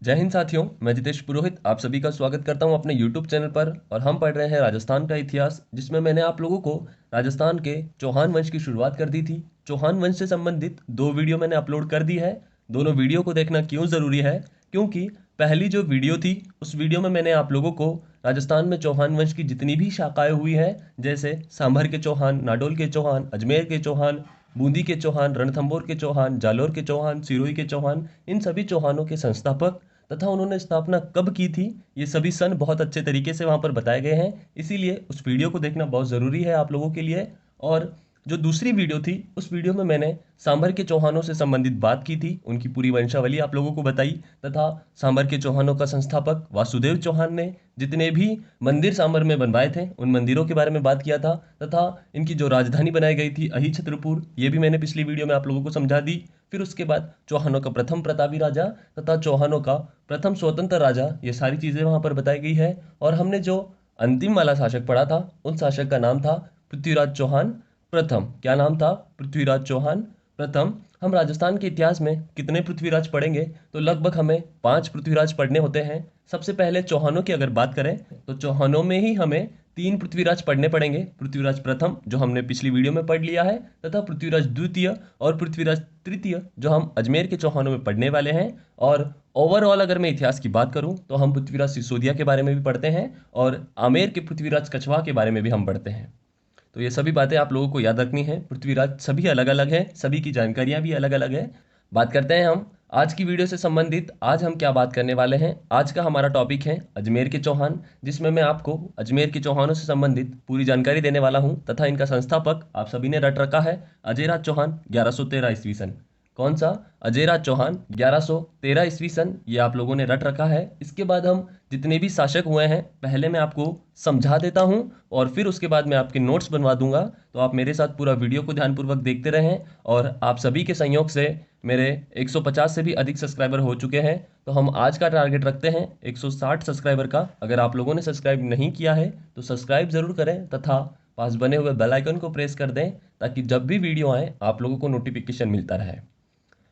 जय हिंद साथियों, मैं जितेश पुरोहित आप सभी का स्वागत करता हूं अपने YouTube चैनल पर। और हम पढ़ रहे हैं राजस्थान का इतिहास, जिसमें मैंने आप लोगों को राजस्थान के चौहान वंश की शुरुआत कर दी थी। चौहान वंश से संबंधित दो वीडियो मैंने अपलोड कर दी है। दोनों वीडियो को देखना क्यों ज़रूरी है? क्योंकि पहली जो वीडियो थी उस वीडियो में मैंने आप लोगों को राजस्थान में चौहान वंश की जितनी भी शाखाएं हुई हैं, जैसे सांभर के चौहान, नाडोल के चौहान, अजमेर के चौहान, बूंदी के चौहान, रणथंभौर के चौहान, जालोर के चौहान, सिरोही के चौहान, इन सभी चौहानों के संस्थापक तथा उन्होंने स्थापना कब की थी, ये सभी सन बहुत अच्छे तरीके से वहाँ पर बताए गए हैं। इसीलिए उस वीडियो को देखना बहुत ज़रूरी है आप लोगों के लिए। और जो दूसरी वीडियो थी उस वीडियो में मैंने सांभर के चौहानों से संबंधित बात की थी, उनकी पूरी वंशावली आप लोगों को बताई तथा सांभर के चौहानों का संस्थापक वासुदेव चौहान ने जितने भी मंदिर सांभर में बनवाए थे उन मंदिरों के बारे में बात किया था, तथा इनकी जो राजधानी बनाई गई थी अहिछत्रपुर, ये भी मैंने पिछली वीडियो में आप लोगों को समझा दी। फिर उसके बाद चौहानों का प्रथम प्रतापी राजा तथा चौहानों का प्रथम स्वतंत्र राजा, ये सारी चीज़ें वहाँ पर बताई गई है। और हमने जो अंतिम वाला शासक पढ़ा था उन शासक का नाम था पृथ्वीराज चौहान प्रथम। क्या नाम था? पृथ्वीराज चौहान प्रथम। हम राजस्थान के इतिहास में कितने पृथ्वीराज पढ़ेंगे तो लगभग हमें 5 पृथ्वीराज पढ़ने होते हैं। सबसे पहले चौहानों की अगर बात करें तो चौहानों में ही हमें 3 पृथ्वीराज पढ़ने पड़ेंगे। पृथ्वीराज प्रथम जो हमने पिछली वीडियो में पढ़ लिया है, तथा पृथ्वीराज द्वितीय और पृथ्वीराज तृतीय जो हम अजमेर के चौहानों में पढ़ने वाले हैं। और ओवरऑल अगर मैं इतिहास की बात करूं तो हम पृथ्वीराज सिसोदिया के बारे में भी पढ़ते हैं और आमेर के पृथ्वीराज कछवाह के बारे में भी हम पढ़ते हैं। तो ये सभी बातें आप लोगों को याद रखनी है। पृथ्वीराज सभी अलग अलग है, सभी की जानकारियां भी अलग अलग है। बात करते हैं हम आज की वीडियो से संबंधित। आज हम क्या बात करने वाले हैं? आज का हमारा टॉपिक है अजमेर के चौहान, जिसमें मैं आपको अजमेर के चौहानों से संबंधित पूरी जानकारी देने वाला हूं तथा इनका संस्थापक आप सभी ने रट रखा है, अजयराज चौहान 1113 ईस्वी सन। कौन सा? अजयराज चौहान 1113 ईस्वी सन, ये आप लोगों ने रट रखा है। इसके बाद हम जितने भी शासक हुए हैं पहले मैं आपको समझा देता हूं और फिर उसके बाद मैं आपके नोट्स बनवा दूंगा। तो आप मेरे साथ पूरा वीडियो को ध्यानपूर्वक देखते रहें। और आप सभी के सहयोग से मेरे 150 से भी अधिक सब्सक्राइबर हो चुके हैं। तो हम आज का टारगेट रखते हैं 160 सब्सक्राइबर का। अगर आप लोगों ने सब्सक्राइब नहीं किया है तो सब्सक्राइब जरूर करें तथा पास बने हुए बेल आइकन को प्रेस कर दें, ताकि जब भी वीडियो आए आप लोगों को नोटिफिकेशन मिलता रहे।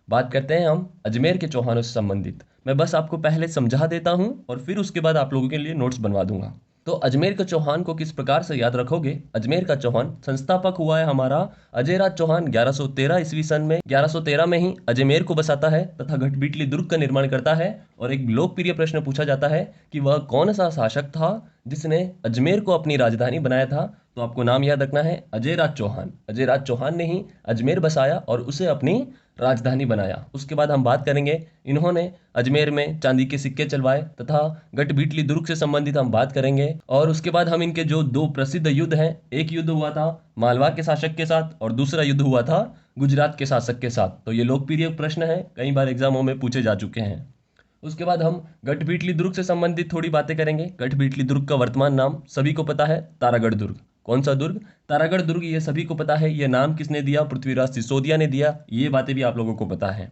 बात करते हैं हम अजमेर के चौहानों से संबंधित। मैं बस आपको पहले समझा देता हूं और फिर उसके बाद आप लोगों के लिए नोट्स बनवा दूंगा। तो अजमेर के चौहान को किस प्रकार से याद रखोगे? अजमेर का चौहान संस्थापक हुआ है हमारा अजयराज चौहान 1113 ईस्वी सन में। 1113 में ही अजमेर को बसाता है तथा घटबिटली दुर्ग का निर्माण करता है। और एक लोकप्रिय प्रश्न पूछा जाता है कि वह कौन सा शासक था जिसने अजमेर को अपनी राजधानी बनाया था? तो आपको नाम याद रखना है अजयराज चौहान। अजयराज चौहान ने ही अजमेर बसाया और उसे अपनी राजधानी बनाया। उसके बाद हम बात करेंगे, इन्होंने अजमेर में चांदी के सिक्के चलवाए तथा गढ़बिटली दुर्ग से संबंधित हम बात करेंगे। और उसके बाद हम इनके जो दो प्रसिद्ध युद्ध हैं, एक युद्ध हुआ था मालवा के शासक के साथ और दूसरा युद्ध हुआ था गुजरात के शासक के साथ। तो ये लोकप्रिय प्रश्न है, कई बार एग्जामों में पूछे जा चुके हैं। उसके बाद हम गढ़बिटली दुर्ग से संबंधित थोड़ी बातें करेंगे। गढ़बिटली दुर्ग का वर्तमान नाम सभी को पता है, तारागढ़ दुर्ग। कौन सा दुर्ग? तारागढ़ दुर्ग। ये सभी को पता है। ये नाम किसने दिया? पृथ्वीराज सिसोदिया ने दिया। ये बातें भी आप लोगों को पता है।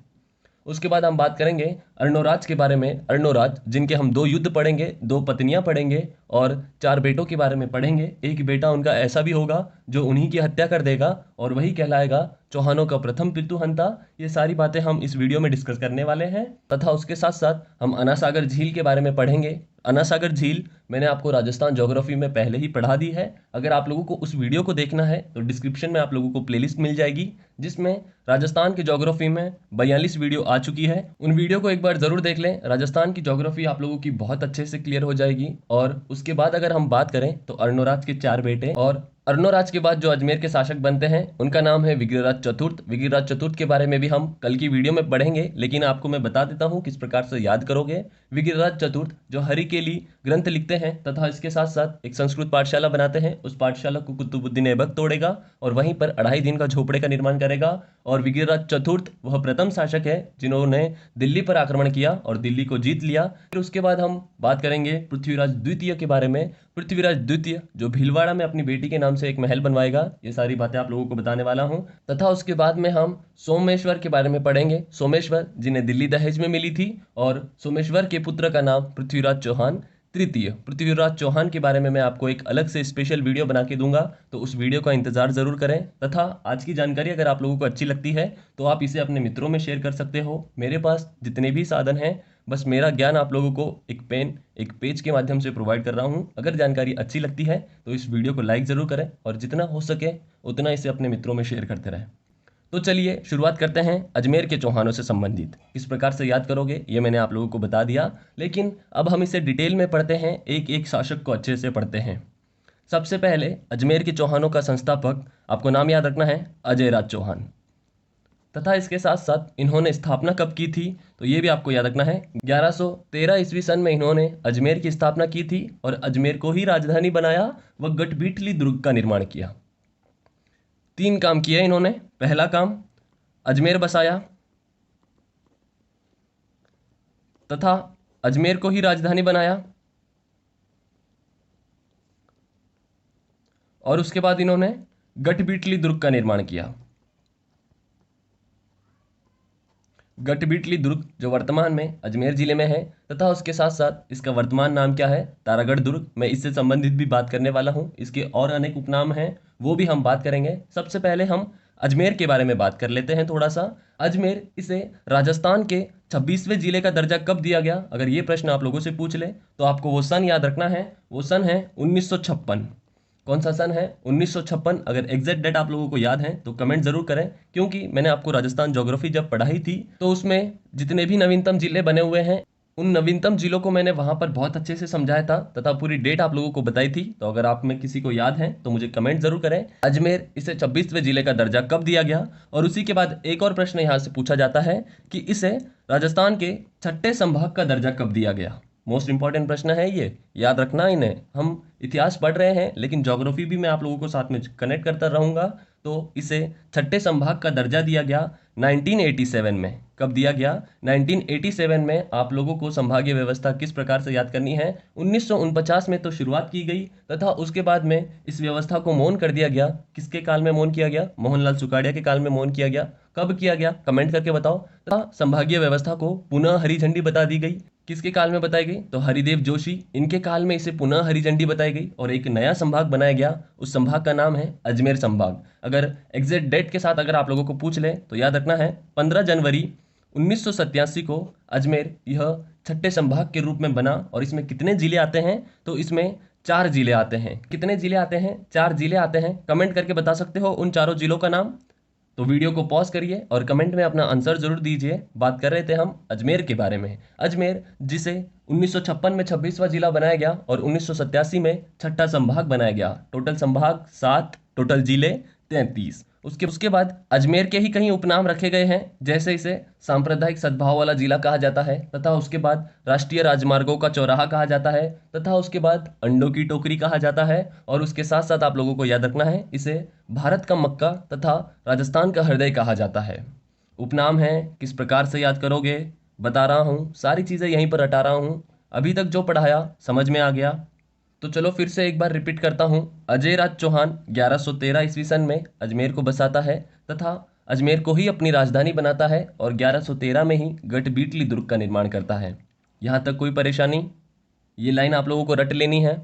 उसके बाद हम बात करेंगे अर्णोराज के बारे में। अर्णोराज जिनके हम दो युद्ध पढ़ेंगे, दो पत्नियां पढ़ेंगे और 4 बेटों के बारे में पढ़ेंगे। एक बेटा उनका ऐसा भी होगा जो उन्हीं की हत्या कर देगा और वही कहलाएगा चौहानों का प्रथम पितृहंता। ये सारी बातें हम इस वीडियो में डिस्कस करने वाले हैं। तथा उसके साथ साथ हम अनासागर झील के बारे में पढ़ेंगे। अनासागर झील मैंने आपको राजस्थान ज्योग्राफी में पहले ही पढ़ा दी है। अगर आप लोगों को उस वीडियो को देखना है तो डिस्क्रिप्शन में आप लोगों को प्लेलिस्ट मिल जाएगी, जिसमें राजस्थान की ज्योग्राफी में 42 वीडियो आ चुकी है। उन वीडियो को एक बार जरूर देख लें। राजस्थान की ज्योग्राफी आप लोगों की बहुत अच्छे से क्लियर हो जाएगी। और उसके बाद अगर हम बात करें तो अर्णोराज के 4 बेटे, और अर्णोराज के बाद जो अजमेर के शासक बनते हैं उनका नाम है विग्रहराज चतुर्थ। विग्रहराज चतुर्थ के बारे में भी हम कल की वीडियो में पढ़ेंगे, लेकिन आपको मैं बता देता हूं किस प्रकार से याद करोगे। विग्रहराज चतुर्थ जो हरिकेली ग्रंथ लिखते हैं तथा इसके साथ साथ एक संस्कृत पाठशाला बनाते हैं। उस पाठशाला को कुतुबुद्दीन ऐबक तोड़ेगा और वहीं पर 2.5 दिन का झोपड़े का निर्माण करेगा। और विग्रहराज चतुर्थ वह प्रथम शासक है जिन्होंने दिल्ली पर आक्रमण किया और दिल्ली को जीत लिया। फिर उसके बाद हम बात करेंगे पृथ्वीराज द्वितीय के बारे में। पृथ्वीराज द्वितीय जो भीलवाड़ा में अपनी बेटी के नाम से एक महल बनवाएगा। ये सारी बातें आप लोगों को बताने वाला हूं। तथा उसके बाद में हम सोमेश्वर के बारे में पढ़ेंगे। सोमेश्वर जिन्हें दिल्ली दहेज में मिली थी, और सोमेश्वर के पुत्र का नाम पृथ्वीराज चौहान तृतीय पृथ्वीराज चौहान के बारे में मैं आपको एक अलग से स्पेशल वीडियो बना के दूंगा, तो उस वीडियो का इंतजार जरूर करें। तथा आज की जानकारी अगर आप लोगों को अच्छी लगती है तो आप इसे अपने मित्रों में शेयर कर सकते हो। मेरे पास जितने भी साधन हैं, बस मेरा ज्ञान आप लोगों को एक पेन एक पेज के माध्यम से प्रोवाइड कर रहा हूँ। अगर जानकारी अच्छी लगती है तो इस वीडियो को लाइक ज़रूर करें और जितना हो सके उतना इसे अपने मित्रों में शेयर करते रहें। तो चलिए शुरुआत करते हैं अजमेर के चौहानों से संबंधित। किस प्रकार से याद करोगे ये मैंने आप लोगों को बता दिया, लेकिन अब हम इसे डिटेल में पढ़ते हैं, एक एक शासक को अच्छे से पढ़ते हैं। सबसे पहले अजमेर के चौहानों का संस्थापक आपको नाम याद रखना है, अजयराज चौहान। तथा इसके साथ साथ इन्होंने स्थापना कब की थी तो ये भी आपको याद रखना है। 1113 ईस्वी सन में इन्होंने अजमेर की स्थापना की थी और अजमेर को ही राजधानी बनाया व गठबीठली दुर्ग का निर्माण किया। 3 काम किए इन्होंने। पहला काम अजमेर बसाया तथा अजमेर को ही राजधानी बनाया, और उसके बाद इन्होंने गठबीठली दुर्ग का निर्माण किया। गठबीठली दुर्ग जो वर्तमान में अजमेर जिले में है, तथा उसके साथ साथ इसका वर्तमान नाम क्या है, तारागढ़ दुर्ग। मैं इससे संबंधित भी बात करने वाला हूं। इसके और अनेक उपनाम हैं, वो भी हम बात करेंगे। सबसे पहले हम अजमेर के बारे में बात कर लेते हैं थोड़ा सा। अजमेर इसे राजस्थान के 26वें जिले का दर्जा कब दिया गया, अगर ये प्रश्न आप लोगों से पूछ ले तो आपको वो सन याद रखना है। वो सन है 1956। कौन सा सन है, 1956। अगर एग्जैक्ट डेट आप लोगों को याद है तो कमेंट जरूर करें, क्योंकि मैंने आपको राजस्थान ज्योग्राफी जब पढ़ाई थी तो उसमें जितने भी नवीनतम जिले बने हुए हैं उन नवीनतम जिलों को मैंने वहां पर बहुत अच्छे से समझाया था तथा पूरी डेट आप लोगों को बताई थी। तो अगर आप में किसी को याद है तो मुझे कमेंट जरूर करें। अजमेर इसे 26वें जिले का दर्जा कब दिया गया, और उसी के बाद एक और प्रश्न यहाँ से पूछा जाता है कि इसे राजस्थान के 6ठे संभाग का दर्जा कब दिया गया। मोस्ट इंपॉर्टेंट प्रश्न है ये, याद रखना इन्हें। हम इतिहास पढ़ रहे हैं लेकिन ज्योग्राफी भी मैं आप लोगों को साथ में कनेक्ट करता रहूंगा। तो इसे 6ठे संभाग का दर्जा दिया गया 1987 में। कब दिया गया, 1987 में। आप लोगों को संभागीय व्यवस्था किस प्रकार से याद करनी है, 1949 में तो शुरुआत की गई तथा उसके बाद में इस व्यवस्था को मौन कर दिया गया। किसके काल में मौन किया गया, मोहनलाल सुखाड़िया के काल में मौन किया गया। कब किया गया, कमेंट करके बताओ। तथा संभागीय व्यवस्था को पुनः हरी झंडी बता दी गई। किसके काल में बताई गई, तो हरिदेव जोशी, इनके काल में इसे पुनः हरी झंडी बताई गई और एक नया संभाग बनाया गया। उस संभाग का नाम है अजमेर संभाग। अगर एग्जैक्ट डेट के साथ अगर आप लोगों को पूछ ले तो याद रखना है 15 जनवरी 1987 को अजमेर यह 6ठे संभाग के रूप में बना। और इसमें कितने जिले आते हैं, तो इसमें 4 जिले आते हैं। कितने जिले आते हैं, 4 जिले आते हैं। कमेंट करके बता सकते हो उन चारों जिलों का नाम। तो वीडियो को पॉज करिए और कमेंट में अपना आंसर जरूर दीजिए। बात कर रहे थे हम अजमेर के बारे में। अजमेर जिसे 1956 में 26वां जिला बनाया गया और 1987 में 6ठा संभाग बनाया गया। टोटल संभाग 7, टोटल जिले 33। उसके बाद अजमेर के ही कई उपनाम रखे गए हैं, जैसे इसे सांप्रदायिक सद्भाव वाला जिला कहा जाता है, तथा उसके बाद राष्ट्रीय राजमार्गों का चौराहा कहा जाता है, तथा उसके बाद अंडों की टोकरी कहा जाता है। और उसके साथ साथ आप लोगों को याद रखना है इसे भारत का मक्का तथा राजस्थान का हृदय कहा जाता है। उपनाम है, किस प्रकार से याद करोगे बता रहा हूँ, सारी चीजें यहीं पर हटा रहा हूँ। अभी तक जो पढ़ाया समझ में आ गया, तो चलो फिर से एक बार रिपीट करता हूँ। अजयराज चौहान 1113 ईस्वी सन में अजमेर को बसाता है तथा अजमेर को ही अपनी राजधानी बनाता है और 1113 में ही गठबीठली दुर्ग का निर्माण करता है। यहाँ तक कोई परेशानी, ये लाइन आप लोगों को रट लेनी है।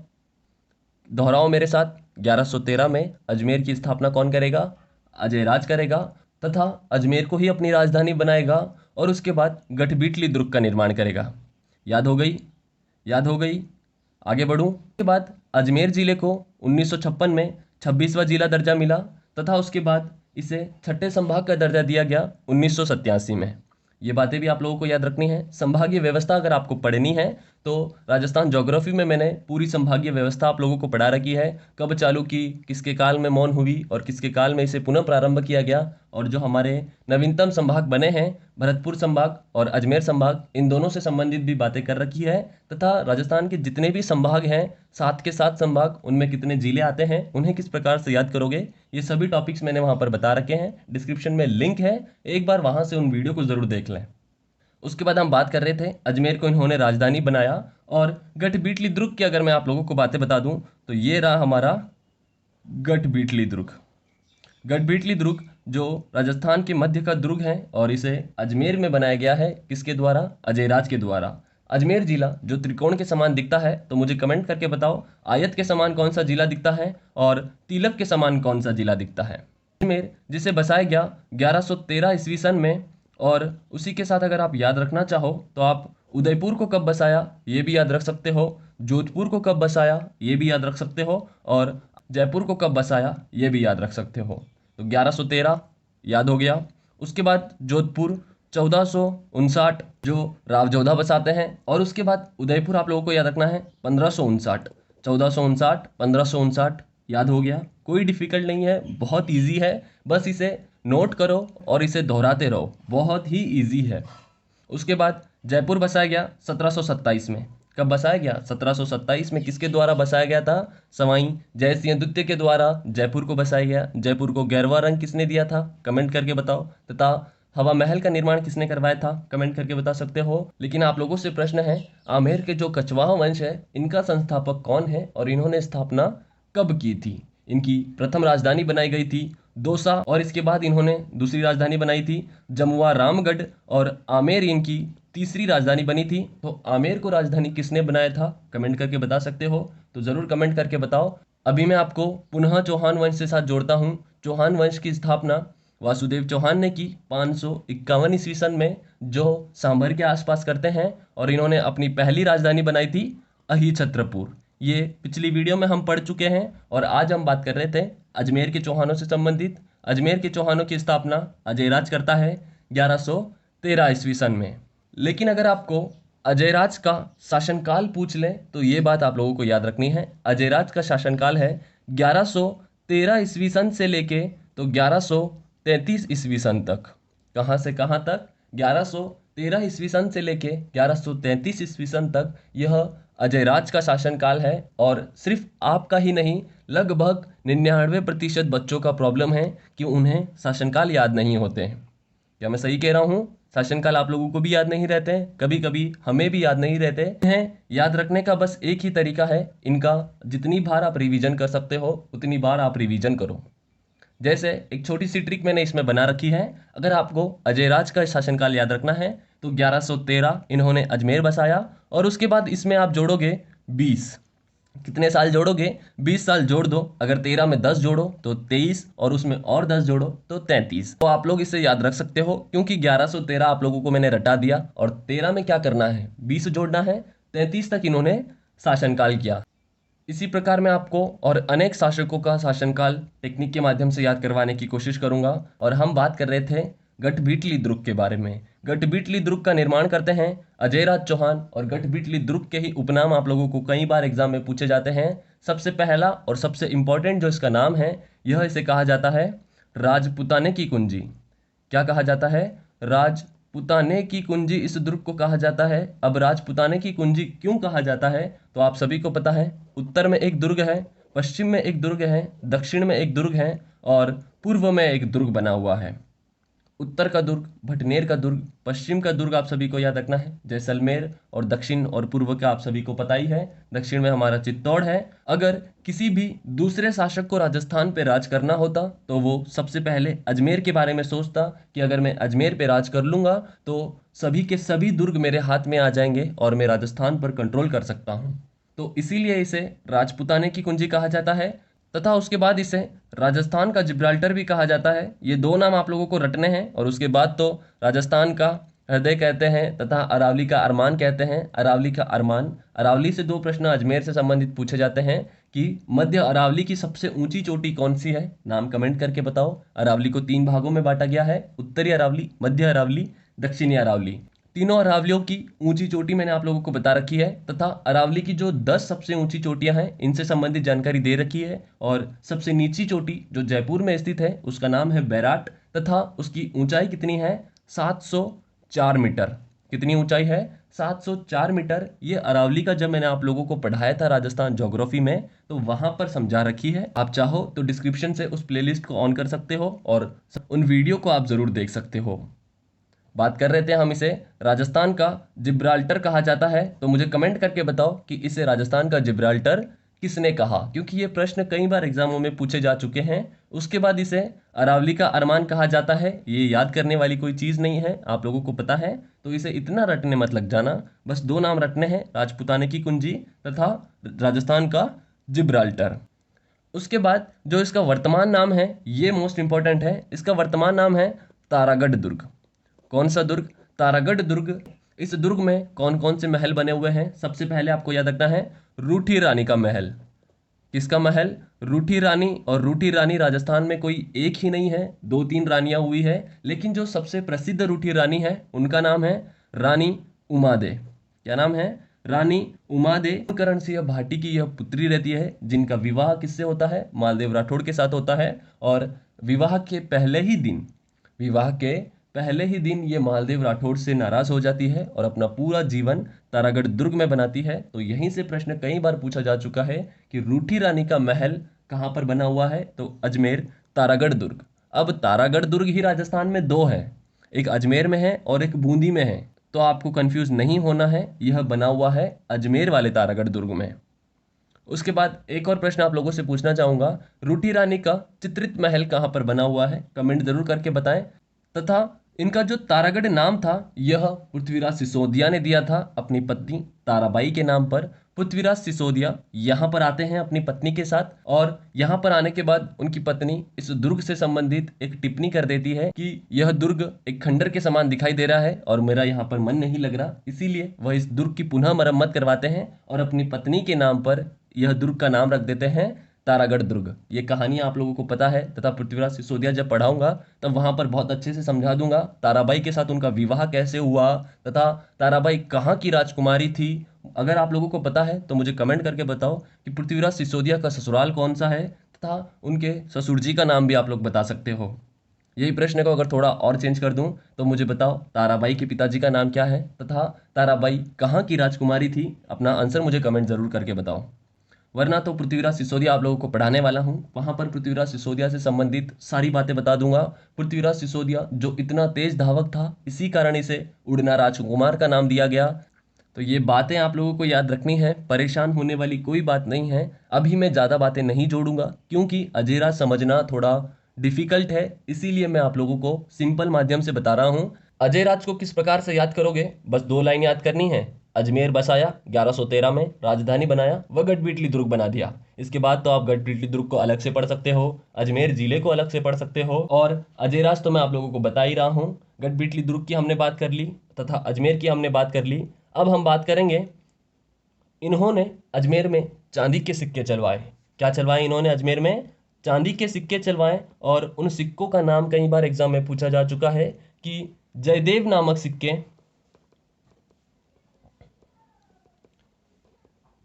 दोहराओ मेरे साथ, 1113 में अजमेर की स्थापना कौन करेगा, अजयराज करेगा तथा अजमेर को ही अपनी राजधानी बनाएगा और उसके बाद गठबीठली दुर्ग का निर्माण करेगा। याद हो गई, याद हो गई। आगे बढ़ूं, के बाद अजमेर जिले को 1956 में 26वां जिला दर्जा मिला तथा उसके बाद इसे 6ठे संभाग का दर्जा दिया गया 1987 में। ये बातें भी आप लोगों को याद रखनी है। संभागीय व्यवस्था अगर आपको पढ़नी है तो राजस्थान ज्योग्राफी में मैंने पूरी संभागीय व्यवस्था आप लोगों को पढ़ा रखी है। कब चालू की, किसके काल में मौन हुई और किसके काल में इसे पुनः प्रारंभ किया गया। और जो हमारे नवीनतम संभाग बने हैं भरतपुर संभाग और अजमेर संभाग, इन दोनों से संबंधित भी बातें कर रखी है। तथा राजस्थान के जितने भी संभाग हैं 7 के 7 संभाग, उनमें कितने जिले आते हैं, उन्हें किस प्रकार से याद करोगे, ये सभी टॉपिक्स मैंने वहां पर बता रखे हैं। डिस्क्रिप्शन में लिंक है, एक बार वहां से उन वीडियो को जरूर देख लें। उसके बाद हम बात कर रहे थे अजमेर को इन्होंने राजधानी बनाया और गठबीठली दुर्ग की अगर मैं आप लोगों को बातें बता दूं तो ये रहा हमारा गठबीठली दुर्ग। गठबीठली दुर्ग जो राजस्थान के मध्य का दुर्ग है और इसे अजमेर में बनाया गया है, किसके द्वारा, अजयराज के द्वारा। अजमेर जिला जो त्रिकोण के समान दिखता है, तो मुझे कमेंट करके बताओ आयत के समान कौन सा जिला दिखता है और तिलक के समान कौन सा जिला दिखता है। अजमेर जिसे बसाया गया 1113 ईस्वी सन में, और उसी के साथ अगर आप याद रखना चाहो तो आप उदयपुर को कब बसाया ये भी याद रख सकते हो, जोधपुर को कब बसाया ये भी याद रख सकते हो, और जयपुर को कब बसाया ये भी याद रख सकते हो। तो 1113 याद हो गया। उसके बाद जोधपुर 1459 जो राव जोधा बसाते हैं, और उसके बाद उदयपुर आप लोगों को याद रखना है 1559, 1459 1559 याद हो गया। कोई डिफिकल्ट नहीं है, बहुत इजी है, बस इसे नोट करो और इसे दोहराते रहो, बहुत ही इजी है। उसके बाद जयपुर बसाया गया 1727 में। कब बसाया गया? 1727 में। किसके द्वारा बसाया गया था? सवाई जय सिंह द्वितीय के द्वारा जयपुर को बसाया गया। जयपुर को गैरवा रंग किसने दिया था? कमेंट करके बताओ। तथा हवा महल का निर्माण किसने करवाया था? कमेंट करके बता सकते हो। लेकिन आप लोगों से प्रश्न है, आमेर के जो कछवाहा वंश है इनका संस्थापक कौन है और इन्होंने स्थापना कब की थी? इनकी प्रथम राजधानी बनाई गई थी दौसा, और इसके बाद इन्होंने दूसरी राजधानी बनाई थी जमुआ रामगढ़, और आमेर इनकी तीसरी राजधानी बनी थी। तो आमेर को राजधानी किसने बनाया था? कमेंट करके बता सकते हो, तो जरूर कमेंट करके बताओ। अभी मैं आपको पुनः चौहान वंश से साथ जोड़ता हूँ। चौहान वंश की स्थापना वासुदेव चौहान ने की 551 ईस्वी सन में, जो सांभर के आसपास करते हैं, और इन्होंने अपनी पहली राजधानी बनाई थी अहिछत्रपुर। ये पिछली वीडियो में हम पढ़ चुके हैं, और आज हम बात कर रहे थे अजमेर के चौहानों से संबंधित। अजमेर के चौहानों की स्थापना अजयराज करता है 1113 ईस्वी सन में। लेकिन अगर आपको अजयराज का शासनकाल पूछ ले तो ये बात आप लोगों को याद रखनी है। अजयराज का शासनकाल है 1113 ईस्वी सन से लेके तो 1133 ईस्वी सन तक। कहाँ से कहाँ तक? 1113 ईस्वी सन से लेके 1133 ईस्वी सन तक यह अजयराज का शासनकाल है। और सिर्फ आपका ही नहीं, लगभग 99% बच्चों का प्रॉब्लम है कि उन्हें शासनकाल याद नहीं होते हैं। क्या मैं सही कह रहा हूँ? शासनकाल आप लोगों को भी याद नहीं रहते हैं, कभी कभी हमें भी याद नहीं रहते हैं। याद रखने का बस एक ही तरीका है, इनका जितनी बार आप रिवीजन कर सकते हो उतनी बार आप रिवीजन करो। जैसे एक छोटी सी ट्रिक मैंने इसमें बना रखी है। अगर आपको अजयराज का शासनकाल याद रखना है तो 1113 इन्होंने अजमेर बसाया, और उसके बाद इसमें आप जोड़ोगे 20। कितने साल जोड़ोगे? 20 साल जोड़ दो। अगर 13 में 10 जोड़ो तो 23, और उसमें और 10 जोड़ो तो 33। तो आप लोग इसे याद रख सकते हो, क्योंकि 1113 आप लोगों को मैंने रटा दिया, और 13 में क्या करना है? 20 जोड़ना है। 33 तक इन्होंने शासनकाल किया। इसी प्रकार मैं आपको और अनेक शासकों का शासनकाल टेक्निक के माध्यम से याद करवाने की कोशिश करूंगा। और हम बात कर रहे थे गढ़बिटली दुर्ग के बारे में। गढ़बिटली दुर्ग का निर्माण करते हैं अजयराज चौहान, और गढ़बिटली दुर्ग के ही उपनाम आप लोगों को कई बार एग्जाम में पूछे जाते हैं। सबसे पहला और सबसे इंपॉर्टेंट जो इसका नाम है, यह इसे कहा जाता है राजपुताने की कुंजी। क्या कहा जाता है? राजपुताने की कुंजी इस दुर्ग को कहा जाता है। अब राजपुताने की कुंजी क्यों कहा जाता है तो आप सभी को पता है। उत्तर में एक दुर्ग है, पश्चिम में एक दुर्ग है, दक्षिण में एक दुर्ग है, और पूर्व में एक दुर्ग बना हुआ है। उत्तर का दुर्ग भटनेर का दुर्ग, पश्चिम का दुर्ग आप सभी को याद रखना है जैसलमेर, और दक्षिण और पूर्व का आप सभी को पता ही है, दक्षिण में हमारा चित्तौड़ है। अगर किसी भी दूसरे शासक को राजस्थान पे राज करना होता तो वो सबसे पहले अजमेर के बारे में सोचता कि अगर मैं अजमेर पे राज कर लूंगा तो सभी के सभी दुर्ग मेरे हाथ में आ जाएंगे और मैं राजस्थान पर कंट्रोल कर सकता हूँ। तो इसीलिए इसे राजपुताने की कुंजी कहा जाता है, तथा उसके बाद इसे राजस्थान का जिब्राल्टर भी कहा जाता है। ये दो नाम आप लोगों को रटने हैं। और उसके बाद तो राजस्थान का हृदय कहते हैं तथा अरावली का अरमान कहते हैं। अरावली का अरमान, अरावली से दो प्रश्न अजमेर से संबंधित पूछे जाते हैं कि मध्य अरावली की सबसे ऊंची चोटी कौन सी है? नाम कमेंट करके बताओ। अरावली को 3 भागों में बांटा गया है, उत्तरी अरावली, मध्य अरावली, दक्षिणी अरावली। तीनों अरावलियों की ऊंची चोटी मैंने आप लोगों को बता रखी है, तथा अरावली की जो 10 सबसे ऊंची चोटियां हैं इनसे संबंधित जानकारी दे रखी है। और सबसे नीची चोटी जो जयपुर में स्थित है उसका नाम है बैराट, तथा उसकी ऊंचाई कितनी है? 704 मीटर। कितनी ऊंचाई है? 704 मीटर। ये अरावली का जब मैंने आप लोगों को पढ़ाया था राजस्थान ज्योग्राफी में तो वहां पर समझा रखी है। आप चाहो तो डिस्क्रिप्शन से उस प्लेलिस्ट को ऑन कर सकते हो और उन वीडियो को आप जरूर देख सकते हो। बात कर रहे थे हम, इसे राजस्थान का जिब्राल्टर कहा जाता है। तो मुझे कमेंट करके बताओ कि इसे राजस्थान का जिब्राल्टर किसने कहा, क्योंकि ये प्रश्न कई बार एग्जामों में पूछे जा चुके हैं। उसके बाद इसे अरावली का अरमान कहा जाता है। ये याद करने वाली कोई चीज नहीं है, आप लोगों को पता है, तो इसे इतना रटने मत लग जाना। बस दो नाम रटने हैं, राजपूताने की कुंजी तथा राजस्थान का जिब्राल्टर। उसके बाद जो इसका वर्तमान नाम है ये मोस्ट इंपॉर्टेंट है। इसका वर्तमान नाम है तारागढ़ दुर्ग। कौन सा दुर्ग? तारागढ़ दुर्ग। इस दुर्ग में कौन कौन से महल बने हुए हैं? सबसे पहले आपको याद रखना है रूठी रानी का महल। किसका महल? रूठी रानी। और रूठी रानी राजस्थान में कोई एक ही नहीं है, दो तीन रानियां हुई है, लेकिन जो सबसे प्रसिद्ध रूठी रानी है उनका नाम है रानी उमादे। क्या नाम है? रानी उमादे। करण सिंह भाटी की यह पुत्री रहती है, जिनका विवाह किससे होता है? मालदेव राठौड़ के साथ होता है। और विवाह के पहले ही दिन ये मालदेव राठौड़ से नाराज हो जाती है और अपना पूरा जीवन तारागढ़ दुर्ग में बनाती है। तो यहीं से प्रश्न कई बार पूछा जा चुका है कि रूठी रानी का महल कहाँ पर बना हुआ है? तो अजमेर, तारागढ़ दुर्ग। अब तारागढ़ दुर्ग ही राजस्थान में दो है, एक अजमेर में है और एक बूंदी में है, तो आपको कंफ्यूज नहीं होना है, यह बना हुआ है अजमेर वाले तारागढ़ दुर्ग में। उसके बाद एक और प्रश्न आप लोगों से पूछना चाहूंगा, रूठी रानी का चित्रित महल कहाँ पर बना हुआ है? कमेंट जरूर करके बताएं। तथा इनका जो तारागढ़ नाम था यह पृथ्वीराज सिसोदिया ने दिया था अपनी पत्नी ताराबाई के नाम पर। पृथ्वीराज सिसोदिया यहाँ पर आते हैं अपनी पत्नी के साथ, और यहाँ पर आने के बाद उनकी पत्नी इस दुर्ग से संबंधित एक टिप्पणी कर देती है कि यह दुर्ग एक खंडर के समान दिखाई दे रहा है और मेरा यहाँ पर मन नहीं लग रहा। इसीलिए वह इस दुर्ग की पुनः मरम्मत करवाते हैं और अपनी पत्नी के नाम पर यह दुर्ग का नाम रख देते हैं तारागढ़ दुर्ग। ये कहानी आप लोगों को पता है, तथा पृथ्वीराज सिसोदिया जब पढ़ाऊंगा तब वहां पर बहुत अच्छे से समझा दूंगा ताराबाई के साथ उनका विवाह कैसे हुआ तथा ताराबाई कहाँ की राजकुमारी थी। अगर आप लोगों को पता है तो मुझे कमेंट करके बताओ कि पृथ्वीराज सिसोदिया का ससुराल कौन सा है, तथा उनके ससुर जी का नाम भी आप लोग बता सकते हो। यही प्रश्न को अगर थोड़ा और चेंज कर दूं तो मुझे बताओ ताराबाई के पिताजी का नाम क्या है तथा ताराबाई कहाँ की राजकुमारी थी? अपना आंसर मुझे कमेंट जरूर करके बताओ। वरना तो पृथ्वीराज सिसोदिया आप लोगों को पढ़ाने वाला हूँ, वहां पर पृथ्वीराज सिसोदिया से संबंधित सारी बातें बता दूंगा। पृथ्वीराज सिसोदिया जो इतना तेज धावक था, इसी कारण इसे उड़ना राजकुमार का नाम दिया गया। तो ये बातें आप लोगों को याद रखनी है, परेशान होने वाली कोई बात नहीं है। अभी मैं ज़्यादा बातें नहीं जोड़ूंगा क्योंकि अजेरा समझना थोड़ा डिफिकल्ट है, इसीलिए मैं आप लोगों को सिंपल माध्यम से बता रहा हूँ। अजय राज को किस प्रकार से याद करोगे? बस दो लाइन याद करनी है। अजमेर बसाया 1113 में, राजधानी बनाया व गढ़बिटली दुर्ग बना दिया। इसके बाद तो आप गढ़बिटली दुर्ग को अलग से पढ़ सकते हो, अजमेर जिले को अलग से पढ़ सकते हो, और अजय राज तो मैं आप लोगों को बता ही रहा हूँ। गढ़बिटली दुर्ग की हमने बात कर ली तथा अजमेर की हमने बात कर ली। अब हम बात करेंगे, इन्होंने अजमेर में चांदी के सिक्के चलवाए। क्या चलवाए इन्होंने अजमेर में? चांदी के सिक्के चलवाए। और उन सिक्कों का नाम कई बार एग्जाम में पूछा जा चुका है कि जयदेव नामक सिक्के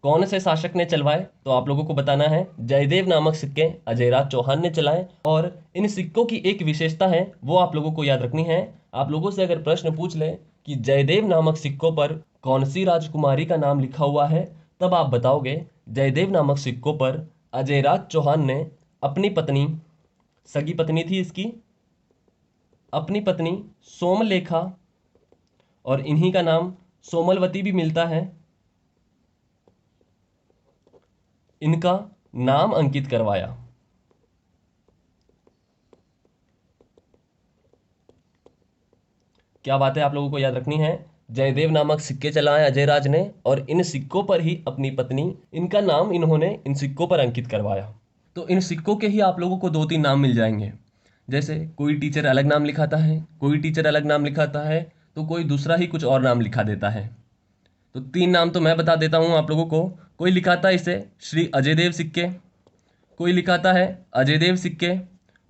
कौन से शासक ने चलवाए? तो आप लोगों को बताना है जयदेव नामक सिक्के अजयराज चौहान ने चलाए। और इन सिक्कों की एक विशेषता है, वो आप लोगों को याद रखनी है। आप लोगों से अगर प्रश्न पूछ ले कि जयदेव नामक सिक्कों पर कौन सी राजकुमारी का नाम लिखा हुआ है, तब आप बताओगे जयदेव नामक सिक्कों पर अजयराज चौहान ने अपनी पत्नी, सगी पत्नी थी इसकी, अपनी पत्नी सोमलेखा, और इन्हीं का नाम सोमलवती भी मिलता है, इनका नाम अंकित करवाया। क्या बातें आप लोगों को याद रखनी है? जयदेव नामक सिक्के चलाए अजयराज ने और इन सिक्कों पर ही अपनी पत्नी, इनका नाम इन्होंने इन सिक्कों पर अंकित करवाया। तो इन सिक्कों के ही आप लोगों को दो तीन नाम मिल जाएंगे। जैसे कोई टीचर अलग नाम लिखाता है, कोई टीचर अलग नाम लिखाता है, तो कोई दूसरा ही कुछ और नाम लिखा देता है। तो तीन नाम तो मैं बता देता हूं आप लोगों को। कोई लिखाता है इसे श्री अजयदेव सिक्के, कोई लिखाता है अजयदेव सिक्के,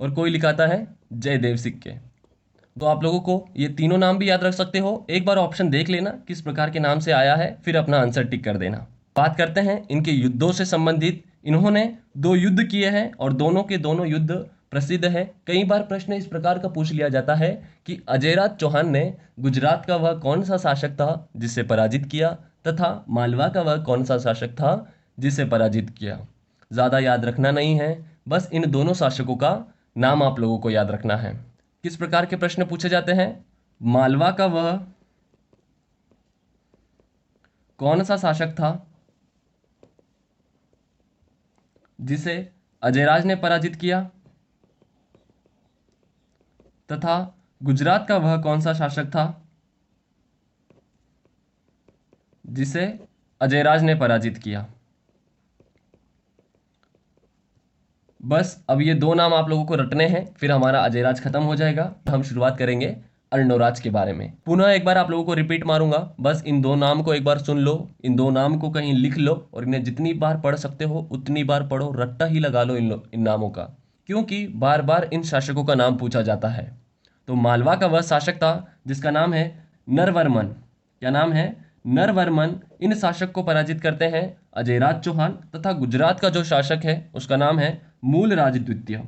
और कोई लिखाता है जयदेव सिक्के। तो आप लोगों को ये तीनों नाम भी याद रख सकते हो। एक बार ऑप्शन देख लेना किस प्रकार के नाम से आया है, फिर अपना आंसर टिक कर देना। बात करते हैं इनके युद्धों से संबंधित। इन्होंने दो युद्ध किए हैं और दोनों के दोनों युद्ध प्रसिद्ध है। कई बार प्रश्न इस प्रकार का पूछ लिया जाता है कि अजयराज चौहान ने गुजरात का वह कौन सा शासक था जिसे पराजित किया, तथा मालवा का वह कौन सा शासक था जिसे पराजित किया। ज़्यादा याद रखना नहीं है, बस इन दोनों शासकों का नाम आप लोगों को याद रखना है। किस प्रकार के प्रश्न पूछे जाते हैं? मालवा का वह कौन सा शासक था जिसे अजयराज ने पराजित किया, तथा गुजरात का वह कौन सा शासक था जिसे अजयराज ने पराजित किया। बस अब ये दो नाम आप लोगों को रटने हैं, फिर हमारा अजयराज खत्म हो जाएगा। हम शुरुआत करेंगे अर्णोराज के बारे में। पुनः एक बार आप लोगों को रिपीट मारूंगा, बस इन दो नाम को एक बार सुन लो, इन दो नाम को कहीं लिख लो और इन्हें जितनी बार पढ़ सकते हो उतनी बार पढ़ो, रट्टा ही लगा लो इन नामों का, क्योंकि बार बार इन शासकों का नाम पूछा जाता है। तो मालवा का वह शासक था जिसका नाम है नरवर्मन। क्या नाम है? नरवर्मन। इन शासक को पराजित करते हैं अजयराज चौहान, तथा गुजरात का जो शासक है उसका नाम है मूलराज द्वितीय।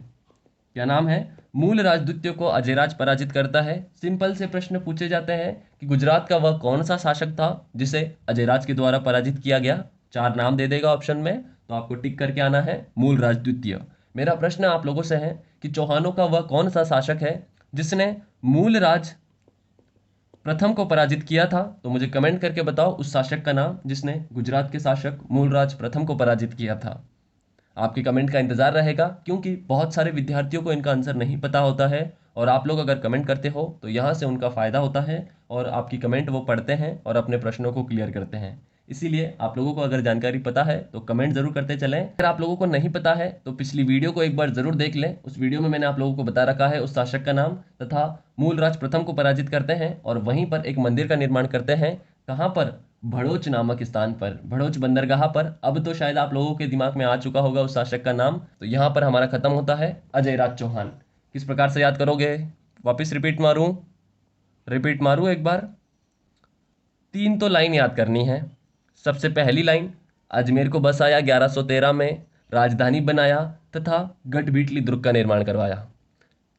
क्या नाम है? मूलराज द्वितीय को अजयराज पराजित करता है। सिंपल से प्रश्न पूछे जाते हैं कि गुजरात का वह कौन सा शासक था जिसे अजयराज के द्वारा पराजित किया गया। 4 नाम दे देगा ऑप्शन में, तो आपको टिक करके आना है मूलराज द्वितीय। मेरा प्रश्न आप लोगों से है कि चौहानों का वह कौन सा शासक है जिसने मूलराज प्रथम को पराजित किया था। तो मुझे कमेंट करके बताओ उस शासक का नाम जिसने गुजरात के शासक मूलराज प्रथम को पराजित किया था। आपके कमेंट का इंतजार रहेगा, क्योंकि बहुत सारे विद्यार्थियों को इनका आंसर नहीं पता होता है, और आप लोग अगर कमेंट करते हो तो यहाँ से उनका फायदा होता है और आपकी कमेंट वो पढ़ते हैं और अपने प्रश्नों को क्लियर करते हैं। इसीलिए आप लोगों को अगर जानकारी पता है तो कमेंट जरूर करते चलें। अगर आप लोगों को नहीं पता है तो पिछली वीडियो को एक बार जरूर देख लें। उस वीडियो में मैंने आप लोगों को बता रखा है उस शासक का नाम, तथा मूलराज प्रथम को पराजित करते हैं और वहीं पर एक मंदिर का निर्माण करते हैं। कहाँ पर? भड़ोच नामक स्थान पर, भड़ोच बंदरगाह पर। अब तो शायद आप लोगों के दिमाग में आ चुका होगा उस शासक का नाम। तो यहाँ पर हमारा खत्म होता है अजयराज चौहान। किस प्रकार से याद करोगे? वापिस रिपीट मारूं एक बार। 3 तो लाइन याद करनी है। सबसे पहली लाइन, अजमेर को बसाया 1113 में, राजधानी बनाया तथा गढ़बीटली दुर्ग का निर्माण करवाया।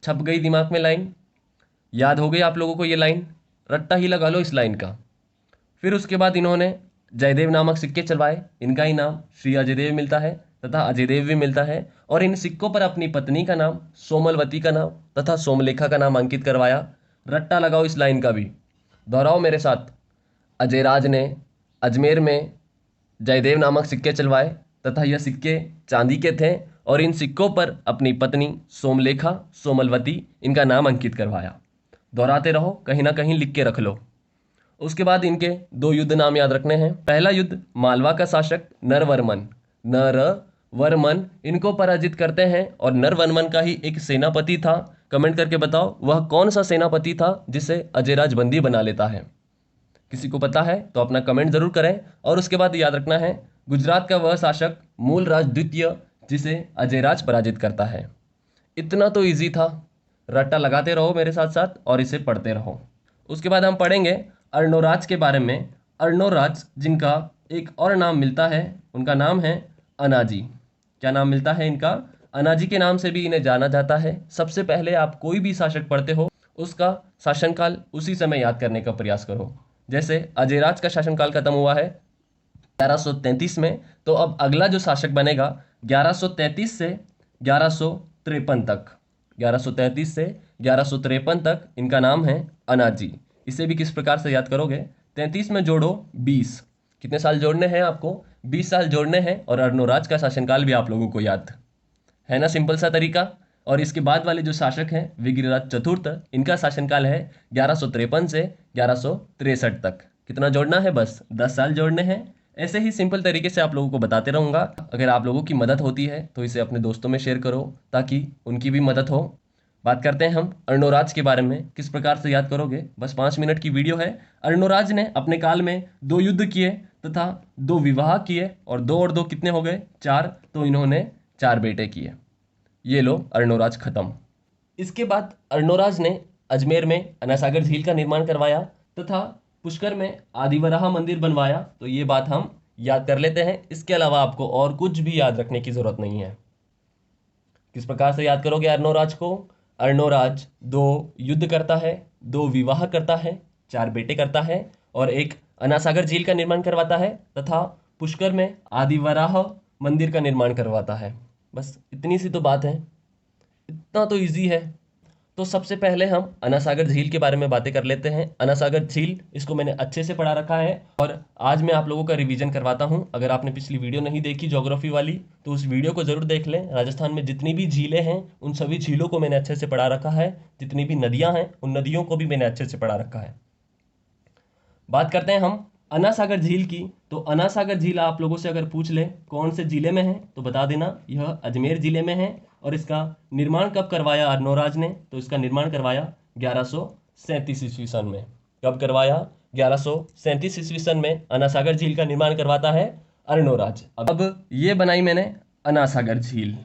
छप गई दिमाग में लाइन, याद हो गई आप लोगों को ये लाइन, रट्टा ही लगा लो इस लाइन का। फिर उसके बाद इन्होंने जयदेव नामक सिक्के चलवाए। इनका ही नाम श्री अजयदेव मिलता है तथा अजयदेव भी मिलता है, और इन सिक्कों पर अपनी पत्नी का नाम, सोमलवती का नाम तथा सोमलेखा का नाम अंकित करवाया। रट्टा लगाओ इस लाइन का भी, दोहराओ मेरे साथ। अजयराज ने अजमेर में जयदेव नामक सिक्के चलवाए तथा यह सिक्के चांदी के थे, और इन सिक्कों पर अपनी पत्नी सोमलेखा, सोमलवती, इनका नाम अंकित करवाया। दोहराते रहो, कहीं ना कहीं लिख के रख लो। उसके बाद इनके 2 युद्ध नाम याद रखने हैं। पहला युद्ध, मालवा का शासक नरवर्मन इनको पराजित करते हैं, और नरवर्मन का ही एक सेनापति था। कमेंट करके बताओ वह कौन सा सेनापति था जिसे अजयराज बंदी बना लेता है। किसी को पता है तो अपना कमेंट जरूर करें। और उसके बाद याद रखना है गुजरात का वह शासक मूलराज द्वितीय जिसे अजयराज पराजित करता है। इतना तो इजी था, रट्टा लगाते रहो मेरे साथ साथ और इसे पढ़ते रहो। उसके बाद हम पढ़ेंगे अर्णोराज के बारे में। अर्णोराज जिनका एक और नाम मिलता है, उनका नाम है अनाजी। क्या नाम मिलता है इनका? अनाजी के नाम से भी इन्हें जाना जाता है। सबसे पहले आप कोई भी शासक पढ़ते हो उसका शासनकाल उसी समय याद करने का प्रयास करो। जैसे अजयराज का शासनकाल खत्म हुआ है 1133 में, तो अब अगला जो शासक बनेगा 1133 से 1153 तक, 1133 से 1153 तक इनका नाम है अनाजी। इसे भी किस प्रकार से याद करोगे? 33 में जोड़ो 20, कितने साल जोड़ने हैं आपको? 20 साल जोड़ने हैं, और अर्णोराज का शासनकाल भी आप लोगों को याद है ना, सिंपल सा तरीका। और इसके बाद वाले जो शासक हैं विग्रहराज चतुर्थ, इनका शासनकाल है 1153 से 1163 तक। कितना जोड़ना है? बस 10 साल जोड़ने हैं। ऐसे ही सिंपल तरीके से आप लोगों को बताते रहूंगा। अगर आप लोगों की मदद होती है तो इसे अपने दोस्तों में शेयर करो ताकि उनकी भी मदद हो। बात करते हैं हम अर्णोराज के बारे में। किस प्रकार से याद करोगे? बस 5 मिनट की वीडियो है। अर्णोराज ने अपने काल में 2 युद्ध किए तथा 2 विवाह किए, और 2 और 2 कितने हो गए? 4। तो इन्होंने 4 बेटे किए। ये लो अर्णोराज खत्म। इसके बाद अर्णोराज ने अजमेर में अनासागर झील का निर्माण करवाया तथा पुष्कर में आदिवराह मंदिर बनवाया। तो ये बात हम याद कर लेते हैं। इसके अलावा आपको और कुछ भी याद रखने की जरूरत नहीं है। किस प्रकार से याद करोगे अर्णोराज को? अर्णोराज 2 युद्ध करता है, 2 विवाह करता है, 4 बेटे करता है, और एक अनासागर झील का निर्माण करवाता है तथा पुष्कर में आदिवराह मंदिर का निर्माण करवाता है। बस इतनी सी तो बात है, इतना तो इजी है। तो सबसे पहले हम अन्ना सागर झील के बारे में बातें कर लेते हैं। अन्ना सागर झील, इसको मैंने अच्छे से पढ़ा रखा है और आज मैं आप लोगों का रिवीजन करवाता हूं। अगर आपने पिछली वीडियो नहीं देखी ज्योग्राफी वाली तो उस वीडियो को जरूर देख लें। राजस्थान में जितनी भी झीलें हैं उन सभी झीलों को मैंने अच्छे से पढ़ा रखा है। जितनी भी नदियां हैं उन नदियों को भी मैंने अच्छे से पढ़ा रखा है। बात करते हैं हम अन्ना सागर झील की। तो अन्ना सागर झील आप लोगों से अगर पूछ ले कौन से जिले में है तो बता देना यह अजमेर जिले में है। और इसका निर्माण कब करवाया अर्नोराज ने? तो इसका निर्माण करवाया 1137 ईस्वी सन में। कब करवाया? 1137 ईस्वी सन में अन्ना सागर झील का निर्माण करवाता है अर्नोराज। अब ये बनाई मैंने अन्ना सागर झील।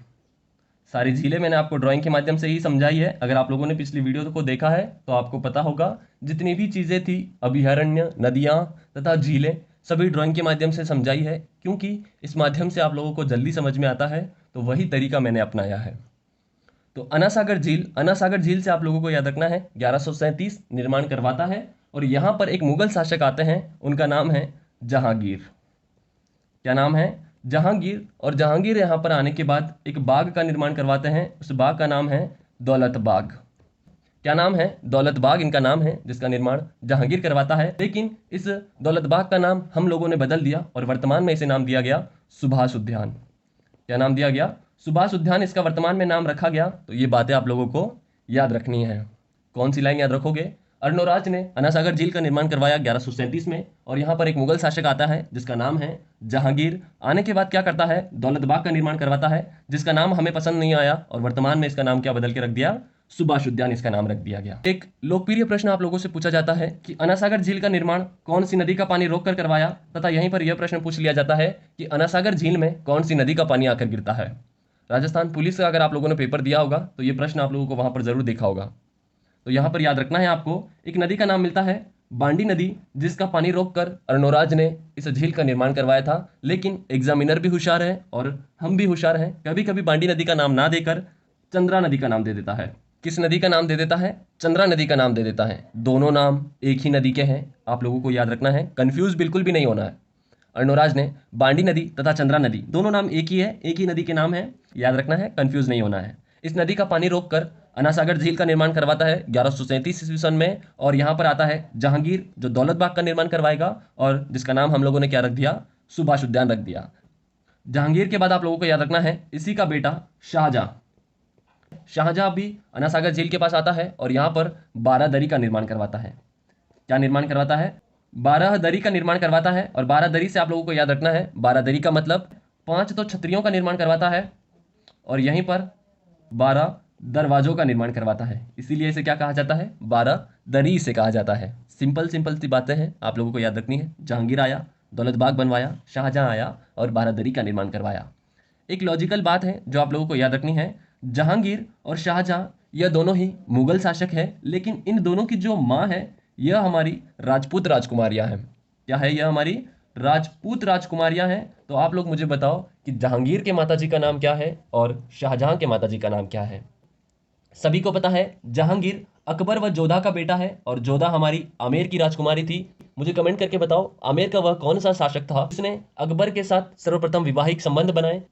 सारी झीलें मैंने आपको ड्राइंग के माध्यम से ही समझाई है। अगर आप लोगों ने पिछली वीडियो को देखा है तो आपको पता होगा जितनी भी चीज़ें थी, अभयारण्य, नदियाँ तथा झीलें, सभी ड्राइंग के माध्यम से समझाई है, क्योंकि इस माध्यम से आप लोगों को जल्दी समझ में आता है। तो वही तरीका मैंने अपनाया है। तो अन्ना सागर झील से आप लोगों को याद रखना है 1137 निर्माण करवाता है। और यहाँ पर एक मुगल शासक आते हैं, उनका नाम है जहांगीर। क्या नाम है? जहांगीर। और जहांगीर यहाँ पर आने के बाद एक बाग का निर्माण करवाते हैं। उस बाग का नाम है दौलत बाग। क्या नाम है? दौलत बाग इनका नाम है, जिसका निर्माण जहांगीर करवाता है। लेकिन इस दौलत बाग का नाम हम लोगों ने बदल दिया और वर्तमान में इसे नाम दिया गया सुभाष उद्यान। क्या नाम दिया गया? सुभाष उद्यान इसका वर्तमान में नाम रखा गया। तो ये बातें आप लोगों को याद रखनी है। कौन सी लाइन याद रखोगे? अर्नोराज ने अन्ना सागर झील का निर्माण करवाया 1137 में। और यहाँ पर एक मुगल शासक आता है जिसका नाम है जहांगीर। आने के बाद क्या करता है? दौलत बाग का निर्माण करवाता है, जिसका नाम हमें पसंद नहीं आया और वर्तमान में इसका नाम क्या बदल के रख दिया? सुभाष उद्यान इसका नाम रख दिया गया। एक लोकप्रिय प्रश्न आप लोगों से पूछा जाता है कि अन्ना सागर झील का निर्माण कौन सी नदी का पानी रोककर करवाया, तथा यहीं पर यह प्रश्न पूछ लिया जाता है कि अन्ना सागर झील में कौन सी नदी का पानी आकर गिरता है। राजस्थान पुलिस का अगर आप लोगों ने पेपर दिया होगा तो ये प्रश्न आप लोगों को वहां पर जरूर देखा होगा। तो यहाँ पर याद रखना है आपको, एक नदी का नाम मिलता है बांडी नदी, जिसका पानी रोककर अर्नोराज ने इस झील का निर्माण करवाया था। लेकिन एग्जामिनर भी होशियार है और हम भी होशियार हैं, कभी कभी बांडी नदी का नाम ना देकर चंद्रा नदी का नाम दे देता है। किस नदी का नाम दे देता है? चंद्रा नदी का नाम दे देता है। दोनों नाम एक ही नदी के हैं, आप लोगों को याद रखना है, कंफ्यूज बिल्कुल भी नहीं होना है। अर्नोराज ने बांडी नदी तथा चंद्रा नदी दोनों नाम एक ही है, एक ही नदी के नाम है, याद रखना है, कंफ्यूज नहीं होना है। इस नदी का पानी रोककर अन्ना सागर झील का निर्माण करवाता है 1137 ईस्वी सन में। और यहाँ पर आता है जहांगीर, जो दौलत बाग का निर्माण करवाएगा और जिसका नाम हम लोगों ने क्या रख दिया? सुभाष उद्यान रख दिया। जहांगीर के बाद आप लोगों को याद रखना है इसी का बेटा शाहजहां। शाहजहां भी अन्ना सागर झील के पास आता है और यहाँ पर बारादरी का निर्माण करवाता है। क्या निर्माण करवाता है? बारादरी का निर्माण करवाता है। और बारादरी से आप लोगों को याद रखना है, बारादरी का मतलब 5 तो छतरियों का निर्माण करवाता है और यहीं पर 12 दरवाजों का निर्माण करवाता है। इसीलिए इसे क्या कहा जाता है? बारादरी इसे कहा जाता है। सिंपल सिंपल सी बातें हैं, आप लोगों को याद रखनी है। जहांगीर आया, दौलत बाग बनवाया, शाहजहां आया और बारादरी का निर्माण करवाया। एक लॉजिकल बात है जो आप लोगों को याद रखनी है, जहांगीर और शाहजहां यह दोनों ही मुगल शासक हैं, लेकिन इन दोनों की जो माँ है यह हमारी राजपूत राजकुमारियां हैं। क्या है? यह हमारी राजपूत राजकुमारियां हैं। तो आप लोग मुझे बताओ कि जहांगीर के माताजी का नाम क्या है और शाहजहां के माताजी का नाम क्या है? सभी को पता है जहांगीर अकबर व जोधा का बेटा है और जोधा हमारी आमेर की राजकुमारी थी। मुझे कमेंट करके बताओ आमेर का वह कौन सा शासक था जिसने अकबर के साथ सर्वप्रथम वैवाहिक संबंध बनाए?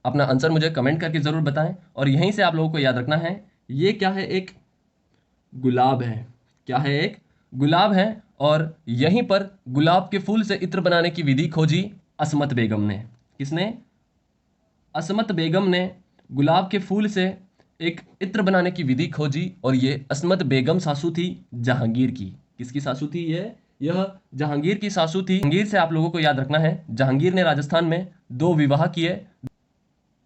अपना आंसर मुझे कमेंट करके जरूर बताएं। और यहीं से आप लोगों को याद रखना है, ये क्या है? एक गुलाब है। क्या है? एक गुलाब है। और यहीं पर गुलाब के फूल से इत्र बनाने की विधि खोजी असमत बेगम ने। किसने? असमत बेगम ने गुलाब के फूल से एक इत्र बनाने की विधि खोजी और ये असमत बेगम सासू थी जहांगीर की। किसकी सासू थी ये? यह जहांगीर की सासू थी। जहांगीर से आप लोगों को याद रखना है, जहांगीर ने राजस्थान में 2 विवाह किए।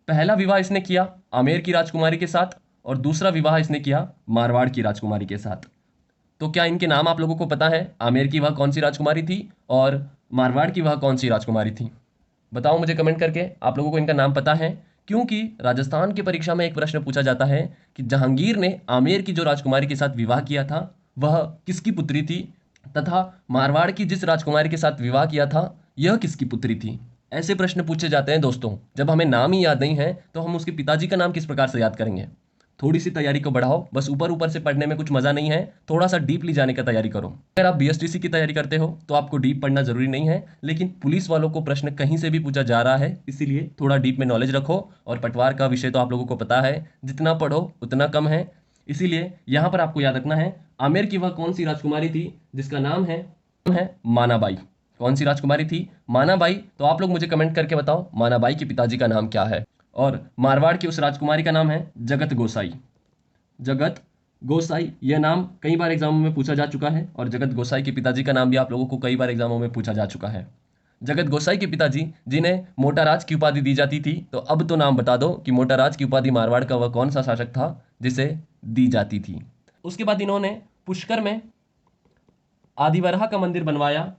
पहला विवाह इसने किया आमेर की राजकुमारी के साथ और दूसरा विवाह इसने किया मारवाड़ की राजकुमारी के साथ। तो क्या इनके नाम आप लोगों को पता है? आमेर की वह कौन सी राजकुमारी थी और मारवाड़ की वह कौन सी राजकुमारी थी? बताओ मुझे कमेंट करके, आप लोगों को इनका नाम पता है? क्योंकि राजस्थान की परीक्षा में एक प्रश्न पूछा जाता है कि जहांगीर ने आमेर की जो राजकुमारी के साथ विवाह किया था वह किसकी पुत्री थी, तथा मारवाड़ की जिस राजकुमारी के साथ विवाह किया था यह किसकी पुत्री थी। ऐसे प्रश्न पूछे जाते हैं दोस्तों। जब हमें नाम ही याद नहीं है तो हम उसके पिताजी का नाम किस प्रकार से याद करेंगे? थोड़ी सी तैयारी को बढ़ाओ, बस ऊपर ऊपर से पढ़ने में कुछ मजा नहीं है, थोड़ा सा डीपली जाने का तैयारी करो। अगर आप बीएसटीसी की तैयारी करते हो तो आपको डीप पढ़ना जरूरी नहीं है, लेकिन पुलिस वालों को प्रश्न कहीं से भी पूछा जा रहा है, इसीलिए थोड़ा डीप में नॉलेज रखो। और पटवार का विषय तो आप लोगों को पता है, जितना पढ़ो उतना कम है, इसीलिए यहाँ पर आपको याद रखना है आमेर की वह कौन सी राजकुमारी थी जिसका नाम है मानाबाई। कौन सी राजकुमारी थी? मानाबाई। तो आप लोग मुझे कमेंट करके बताओ मानाबाई के पिताजी का नाम क्या है। और मारवाड़ की उस राजकुमारी का नाम है जगत गोसाई। जगत गोसाई, यह नाम कई बार एग्जामों में पूछा जा चुका है और जगत गोसाई के पिताजी का नाम भी आप लोगों को कई बार एग्जामों में पूछा जा चुका है। जगत गोसाई के पिताजी जिन्हें मोटाराज की उपाधि दी जाती थी, तो अब तो नाम बता दो कि मोटाराज की उपाधि मारवाड़ का वह कौन सा शासक था जिसे दी जाती थी। उसके बाद इन्होंने पुष्कर में आदिवरहा का मंदिर बनवाया।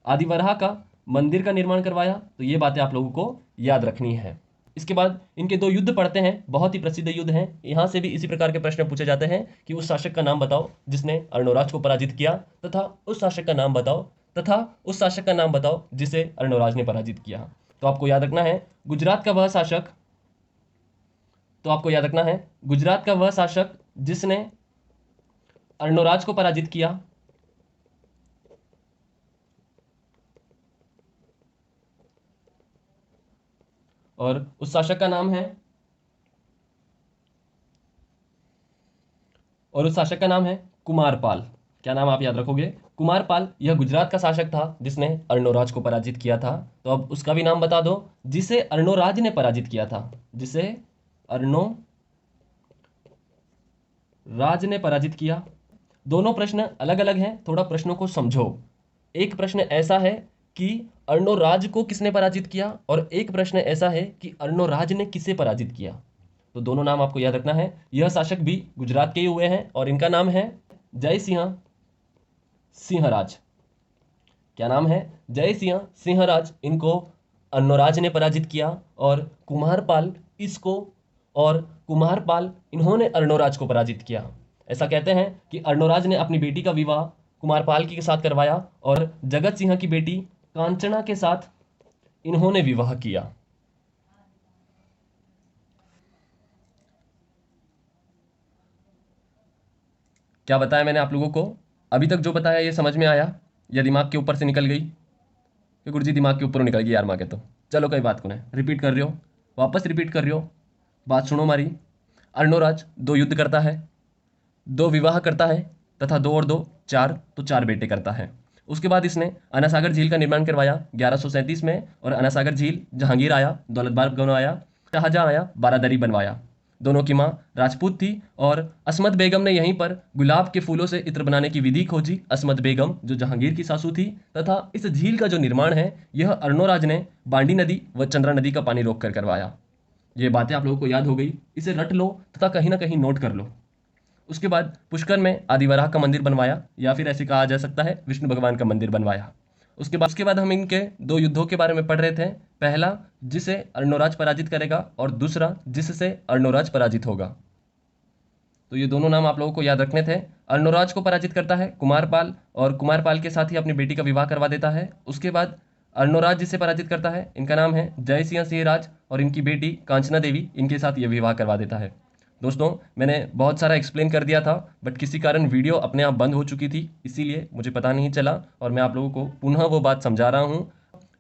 आदिवरहा का मंदिर का निर्माण करवाया। तो ये बातें आप लोगों को याद रखनी है। इसके बाद इनके दो युद्ध पढ़ते हैं, बहुत ही प्रसिद्ध युद्ध हैं। यहां से भी इसी प्रकार के प्रश्न पूछे जाते हैं कि उस शासक का नाम बताओ जिसने अर्णोराज को पराजित किया, तथा उस शासक का नाम बताओ जिसे अर्णोराज ने पराजित किया। तो आपको याद रखना है गुजरात का वह शासक जिसने अर्णोराज को पराजित किया। और उस शासक का नाम है कुमारपाल। क्या नाम आप याद रखोगे? कुमारपाल। यह गुजरात का शासक था जिसने अर्णोराज को पराजित किया था। तो अब उसका भी नाम बता दो जिसे अर्णोराज ने पराजित किया था। जिसे अर्णोराज ने पराजित किया। दोनों प्रश्न अलग अलग हैं, थोड़ा प्रश्नों को समझो। एक प्रश्न ऐसा है कि अर्णोराज को किसने पराजित किया, और एक प्रश्न ऐसा है कि अर्णोराज ने किसे पराजित किया। तो दोनों नाम आपको याद रखना है। यह शासक भी गुजरात के ही हुए हैं और इनका नाम है जय सिंहराज। क्या नाम है? जय सिंहराज। इनको अर्णोराज ने पराजित किया और कुमारपाल इन्होंने अर्णोराज को पराजित किया। ऐसा कहते हैं कि अर्णोराज ने अपनी बेटी का विवाह कुमारपाल के साथ करवाया और जगत सिंह की बेटी कांचना के साथ इन्होंने विवाह किया। क्या बताया मैंने आप लोगों को? अभी तक जो बताया ये समझ में आया या दिमाग के ऊपर से निकल गई? कि गुरुजी दिमाग के ऊपर निकल गई यार माँ के। तो चलो कोई बात को नहीं, रिपीट कर रही हो, वापस रिपीट कर रही हो। बात सुनो हमारी। अर्णोराज 2 युद्ध करता है, 2 विवाह करता है, तथा 2 और 2 4, तो 4 बेटे करता है। उसके बाद इसने अनासागर झील का निर्माण करवाया 1137 में, और अनासागर झील जहांगीर आया, दौलत बाग बनवाया, शाहजहां आया, बारादरी बनवाया। दोनों की माँ राजपूत थी और असमत बेगम ने यहीं पर गुलाब के फूलों से इत्र बनाने की विधि खोजी। असमत बेगम जो जहांगीर की सासू थी। तथा इस झील का जो निर्माण है यह अर्णोराज ने बांडी नदी व चंद्रा नदी का पानी रोककर करवाया। ये बातें आप लोगों को याद हो गई, इसे रट लो तथा कहीं ना कहीं नोट कर लो। उसके बाद पुष्कर में आदिवराह का मंदिर बनवाया, या फिर ऐसे कहा जा सकता है विष्णु भगवान का मंदिर बनवाया। उसके बाद हम इनके 2 युद्धों के बारे में पढ़ रहे थे। पहला जिसे अर्णोराज पराजित करेगा और दूसरा जिससे अर्णोराज पराजित होगा। तो ये दोनों नाम आप लोगों को याद रखने थे। अर्णोराज को पराजित करता है कुमारपाल, और कुमारपाल के साथ ही अपनी बेटी का विवाह करवा देता है। उसके बाद अर्णोराज जिसे पराजित करता है इनका नाम है जय सिंहराज, और इनकी बेटी कांचना देवी, इनके साथ ये विवाह करवा देता है। दोस्तों मैंने बहुत सारा एक्सप्लेन कर दिया था, बट किसी कारण वीडियो अपने आप बंद हो चुकी थी, इसीलिए मुझे पता नहीं चला, और मैं आप लोगों को पुनः वो बात समझा रहा हूँ।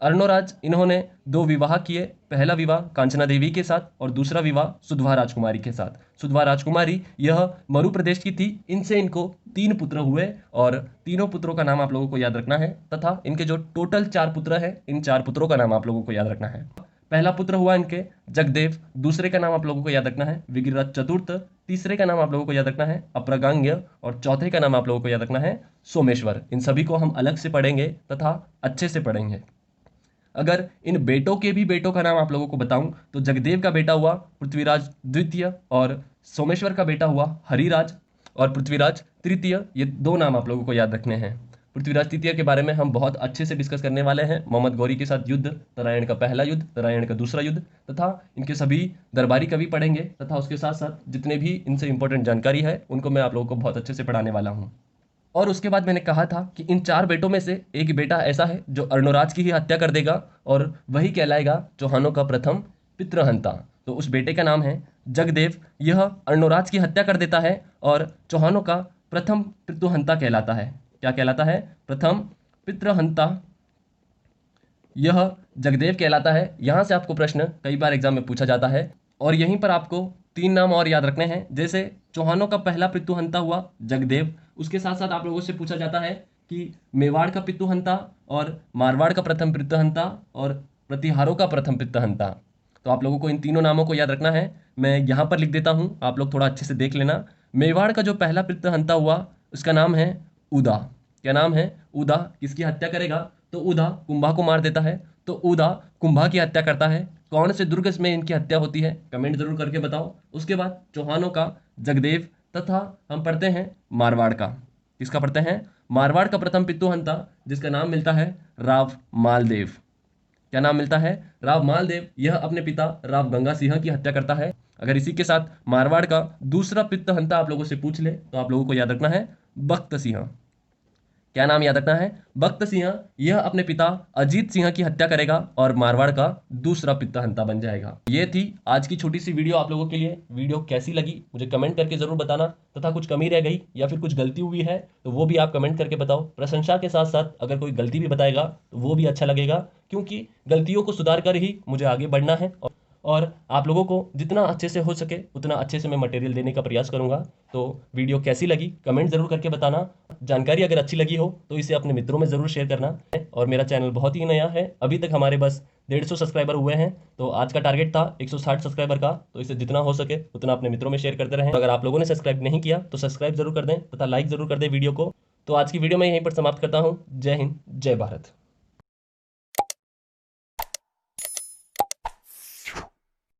अर्णोराज इन्होंने 2 विवाह किए। पहला विवाह कांचना देवी के साथ और दूसरा विवाह सुधवा राजकुमारी के साथ। सुधवा राजकुमारी यह मरु प्रदेश की थी। इनसे इनको 3 पुत्र हुए, और तीनों पुत्रों का नाम आप लोगों को याद रखना है, तथा इनके जो टोटल 4 पुत्र हैं, इन 4 पुत्रों का नाम आप लोगों को याद रखना है। पहला पुत्र हुआ इनके जगदेव, दूसरे का नाम आप लोगों को याद रखना है विगिरथ चतुर्थ, तीसरे का नाम आप लोगों को याद रखना है अप्रगांग्य, और चौथे का नाम आप लोगों को याद रखना है सोमेश्वर। इन सभी को हम अलग से पढ़ेंगे तथा अच्छे से पढ़ेंगे। अगर इन बेटों के भी बेटों का नाम आप लोगों को बताऊं तो जगदेव का बेटा हुआ पृथ्वीराज द्वितीय, और सोमेश्वर का बेटा हुआ हरिराज, और पृथ्वीराज तृतीय। ये 2 नाम आप लोगों को याद रखने हैं। पृथ्वीराज तृतीय के बारे में हम बहुत अच्छे से डिस्कस करने वाले हैं। मोहम्मद गौरी के साथ युद्ध, नारायण का पहला युद्ध, नारायण का दूसरा युद्ध, तथा इनके सभी दरबारी कवि पढ़ेंगे, तथा उसके साथ साथ जितने भी इनसे इंपॉर्टेंट जानकारी है उनको मैं आप लोगों को बहुत अच्छे से पढ़ाने वाला हूँ। और उसके बाद मैंने कहा था कि इन 4 बेटों में से एक बेटा ऐसा है जो अर्णोराज की ही हत्या कर देगा, और वही कहलाएगा चौहानों का प्रथम पितृहंता। तो उस बेटे का नाम है जगदेव। यह अर्णोराज की हत्या कर देता है और चौहानों का प्रथम पितृहंता कहलाता है। क्या कहलाता है? प्रथम पितृहंता यह जगदेव कहलाता है। यहां से आपको प्रश्न कई बार एग्जाम में पूछा जाता है, और यहीं पर आपको तीन नाम और याद रखने हैं। जैसे चौहानों का पहला पितृहंता हुआ जगदेव। उसके साथ साथ आप लोगों से पूछा जाता है कि मेवाड़ का पितृहंता और मारवाड़ का प्रथम पितृहंता और प्रतिहारों का प्रथम पितृहंता। तो आप लोगों को इन तीनों नामों को याद रखना है। मैं यहाँ पर लिख देता हूँ, आप लोग थोड़ा अच्छे से देख लेना। मेवाड़ का जो पहला पितृहंता हुआ उसका नाम है उदा। क्या नाम है? उदा। किसकी हत्या करेगा? तो उदा कुंभा को मार देता है। तो उदा कुंभा की हत्या करता है। कौन से दुर्ग में इनकी हत्या होती है? कमेंट जरूर करके बताओ। उसके बाद चौहानों का जगदेव तथा हम पढ़ते हैं मारवाड़ का। किसका पढ़ते हैं? मारवाड़ का प्रथम पितृहंता जिसका नाम मिलता है राव मालदेव। क्या नाम मिलता है? राव मालदेव। यह अपने पिता राव गंगा सिंह की हत्या करता है। अगर इसी के साथ मारवाड़ का दूसरा पितृहंता आप लोगों से पूछ ले तो आप लोगों को याद रखना है बख्त सिंह। क्या नाम याद रखना है? बख्त सिंह। यह अपने पिता अजीत सिंह की हत्या करेगा और मारवाड़ का दूसरा पितृहंता बन जाएगा। ये थी आज की छोटी सी वीडियो आप लोगों के लिए। वीडियो कैसी लगी मुझे कमेंट करके जरूर बताना, तथा कुछ कमी रह गई या फिर कुछ गलती हुई है तो वो भी आप कमेंट करके बताओ। प्रशंसा के साथ साथ अगर कोई गलती भी बताएगा तो वो भी अच्छा लगेगा, क्योंकि गलतियों को सुधार कर ही मुझे आगे बढ़ना है और आप लोगों को जितना अच्छे से हो सके उतना अच्छे से मैं मटेरियल देने का प्रयास करूंगा। तो वीडियो कैसी लगी कमेंट जरूर करके बताना। जानकारी अगर अच्छी लगी हो तो इसे अपने मित्रों में जरूर शेयर करना। और मेरा चैनल बहुत ही नया है, अभी तक हमारे बस 150 सब्सक्राइबर हुए हैं। तो आज का टारगेट था 160 सब्सक्राइबर का, तो इसे जितना हो सके उतना अपने मित्रों में शेयर करते रहें। तो अगर आप लोगों ने सब्सक्राइब नहीं किया तो सब्सक्राइब जरूर कर दें तथा लाइक जरूर कर दें वीडियो को। तो आज की वीडियो में यहीं पर समाप्त करता हूँ। जय हिंद, जय भारत।